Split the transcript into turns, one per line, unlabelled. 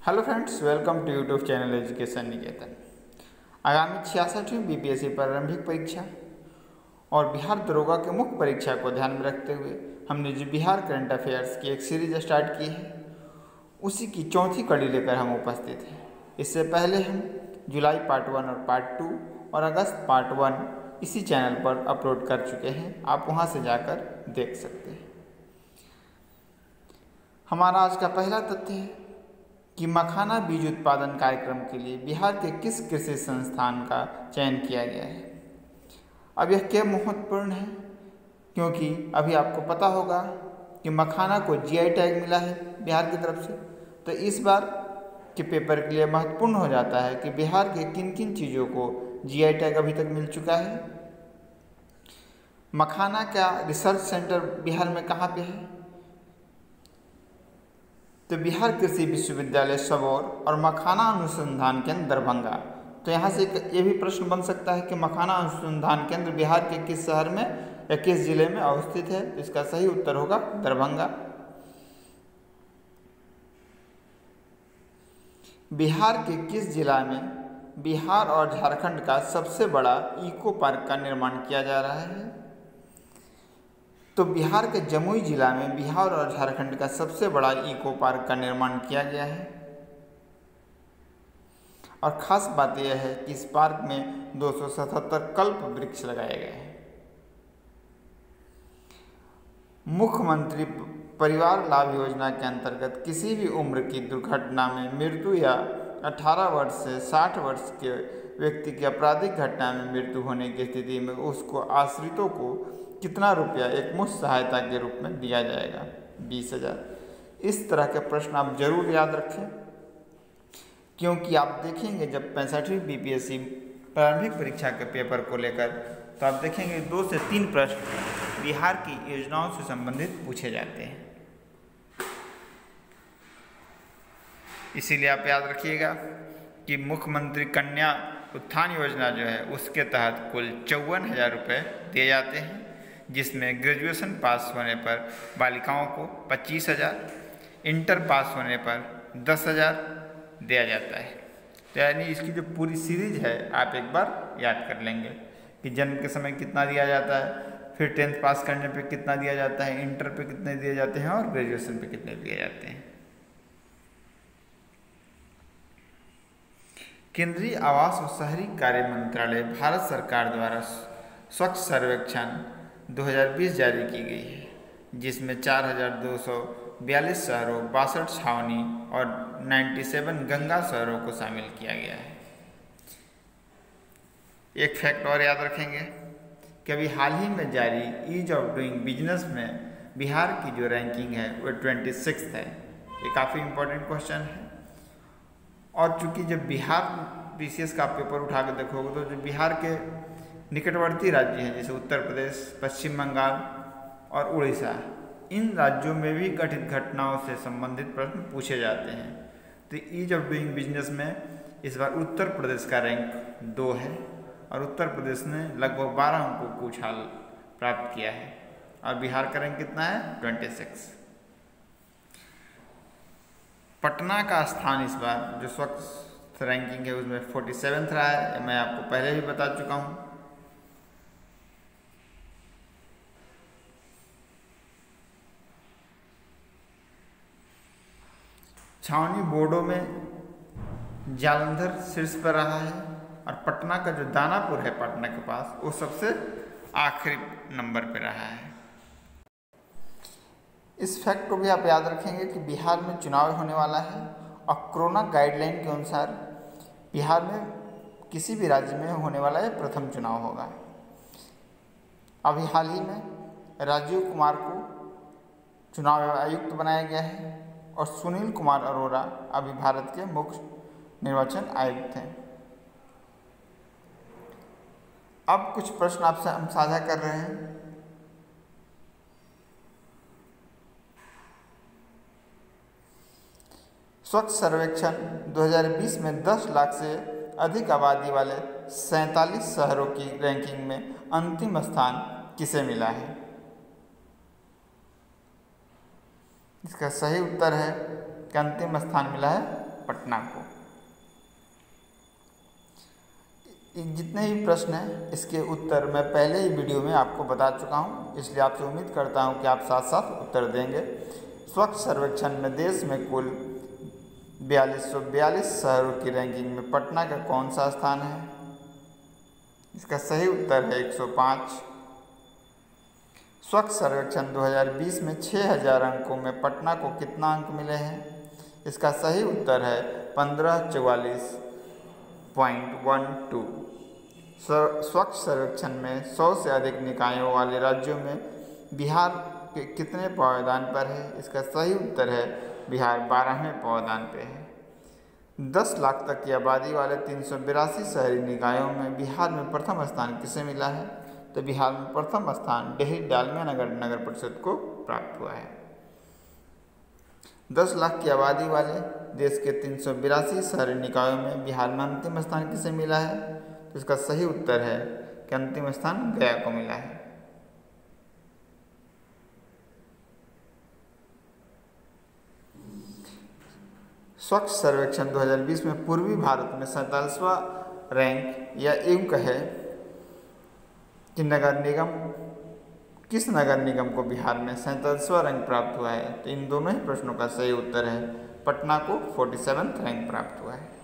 Hello friends, welcome to YouTube channel education Niketan. आगामी 66वीं BPSC प्रारंभिक परीक्षा और बिहार दरोगा के मुख्य परीक्षा को ध्यान में रखते हुए हमने जो बिहार करंट अफेयर्स की एक सीरीज स्टार्ट की है, उसी की चौथी कड़ी लेकर हम उपस्थित हैं। इससे पहले हम जुलाई पार्ट 1 और पार्ट 2 और अगस्त पार्ट 1 इसी चैनल पर अपलोड कर चुके हैं। आप वहां से जाकर देख सकते हैं। हमारा आज का पहला तथ्य है कि मखाना बीज उत्पादन कार्यक्रम के लिए बिहार के किस कृषि संस्थान का चयन किया गया है। अब यह क्यों महत्वपूर्ण है, क्योंकि अभी आपको पता होगा कि मखाना को जीआई टैग मिला है बिहार की तरफ से। तो इस बार के पेपर के लिए महत्वपूर्ण हो जाता है कि बिहार के किन किन चीज़ों को जीआई टैग अभी तक मिल चुका है। मखाना का रिसर्च सेंटर बिहार में कहाँ पे है, तो बिहार कृषि विश्वविद्यालय सबौर और मखाना अनुसंधान केंद्र दरभंगा। तो यहाँ से ये भी प्रश्न बन सकता है कि मखाना अनुसंधान केंद्र बिहार के किस शहर में या किस जिले में अवस्थित है। तो इसका सही उत्तर होगा दरभंगा। बिहार के किस जिला में बिहार और झारखंड का सबसे बड़ा इको पार्क का निर्माण किया जा रहा है। तो बिहार के जमुई जिला में बिहार और झारखंड का सबसे बड़ा इको पार्क का निर्माण किया गया है। और ख़ास बात यह है कि इस पार्क में 277 कल्प वृक्ष लगाए गए हैं। मुख्यमंत्री परिवार लाभ योजना के अंतर्गत किसी भी उम्र की दुर्घटना में मृत्यु या 18 वर्ष से 60 वर्ष के व्यक्ति की आपराधिक घटना में मृत्यु होने की स्थिति में उसको आश्रितों को कितना रुपया एक मुफ्त सहायता के रूप में दिया जाएगा। 20,000। इस तरह के प्रश्न आप जरूर याद रखें, क्योंकि आप देखेंगे जब 65वीं बीपीएससी प्रारंभिक परीक्षा के पेपर को लेकर, तो आप देखेंगे 2 से 3 प्रश्न बिहार की योजनाओं से संबंधित पूछे जाते हैं। इसीलिए आप याद रखिएगा कि मुख्यमंत्री कन्या उत्थान योजना जो है उसके तहत कुल 54,000 रुपये दिए जाते हैं, जिसमें ग्रेजुएशन पास होने पर बालिकाओं को 25,000, इंटर पास होने पर 10,000 दिया जाता है। तो यानी इसकी जो पूरी सीरीज है आप एक बार याद कर लेंगे कि जन्म के समय कितना दिया जाता है, फिर 10th पास करने पे कितना दिया जाता है, इंटर पे कितने दिए जाते हैं और ग्रेजुएशन पे कितने दिए जाते हैं। केंद्रीय आवास और शहरी कार्य मंत्रालय भारत सरकार द्वारा स्वच्छ सर्वेक्षण 2020 जारी की गई है, जिसमें 4,242 शहरों, 62 छावनी और 97 गंगा शहरों को शामिल किया गया है। एक फैक्ट और याद रखेंगे कि अभी हाल ही में जारी ईज ऑफ डूइंग बिजनेस में बिहार की जो रैंकिंग है वो 26 है। ये काफ़ी इम्पोर्टेंट क्वेश्चन है। और चूंकि जब बिहार बीसीएस का पेपर उठा के देखोगे तो जो बिहार के निकटवर्ती राज्य हैं जैसे उत्तर प्रदेश, पश्चिम बंगाल और उड़ीसा, इन राज्यों में भी घटित घटनाओं से संबंधित प्रश्न पूछे जाते हैं। तो ईज ऑफ डूइंग बिजनेस में इस बार उत्तर प्रदेश का रैंक 2 है और उत्तर प्रदेश ने लगभग 12 अंकों को उछाल प्राप्त किया है और बिहार का रैंक कितना है 26। पटना का स्थान इस बार जो स्वच्छ रैंकिंग है उसमें 47 रहा है। मैं आपको पहले ही बता चुका हूँ। छावनी बोर्डों में जालंधर शीर्ष पर रहा है और पटना का जो दानापुर है पटना के पास, वो सबसे आखिरी नंबर पर रहा है। इस फैक्ट को भी आप याद रखेंगे कि बिहार में चुनाव होने वाला है और कोरोना गाइडलाइन के अनुसार बिहार में किसी भी राज्य में होने वाला है प्रथम चुनाव होगा। अभी हाल ही में राजीव कुमार को चुनाव आयुक्त बनाया गया है और सुनील कुमार अरोड़ा अभी भारत के मुख्य निर्वाचन आयुक्त हैं। अब कुछ प्रश्न आपसे हम साझा कर रहे हैं। स्वच्छ सर्वेक्षण 2020 में 10 लाख से अधिक आबादी वाले 47 शहरों की रैंकिंग में अंतिम स्थान किसे मिला है। इसका सही उत्तर है कि अंतिम स्थान मिला है पटना। पटना को। जितने भी प्रश्न हैं इसके उत्तर मैं पहले ही वीडियो में आपको बता चुका हूं, इसलिए आपसे उम्मीद करता हूं कि आप साथ साथ उत्तर देंगे। स्वच्छ सर्वेक्षण में देश में कुल 4242 शहरों की रैंकिंग में पटना का कौन सा स्थान है? इसका सही उत्तर है 105। स्वच्छ सर्वेक्षण 2020 में 6000 अंकों में पटना को कितना अंक मिले हैं? इसका सही उत्तर है 1544.12। स्वच्छ सर्वेक्षण में 100 से अधिक निकायों वाले राज्यों में बिहार के कितने पावदान पर है? इसका सही उत्तर है बिहार 12वें पावदान पे है। 10 लाख तक की आबादी वाले 382 शहरी निकायों में बिहार में प्रथम स्थान किसे मिला है? तो बिहार में प्रथम स्थान डेहरी डालमिया नगर परिषद को प्राप्त हुआ है। 10 लाख की आबादी वाले देश के 382 शहरी निकायों में बिहार में अंतिम स्थान किसे मिला है? तो इसका सही उत्तर है कि अंतिम स्थान गया को मिला है। स्वच्छ सर्वेक्षण 2020 में पूर्वी भारत में 47वां रैंक या यूं कहे कि किस नगर निगम को बिहार में 47वां रैंक प्राप्त हुआ है? तो इन दोनों ही प्रश्नों का सही उत्तर है पटना को 47वां रैंक प्राप्त हुआ है।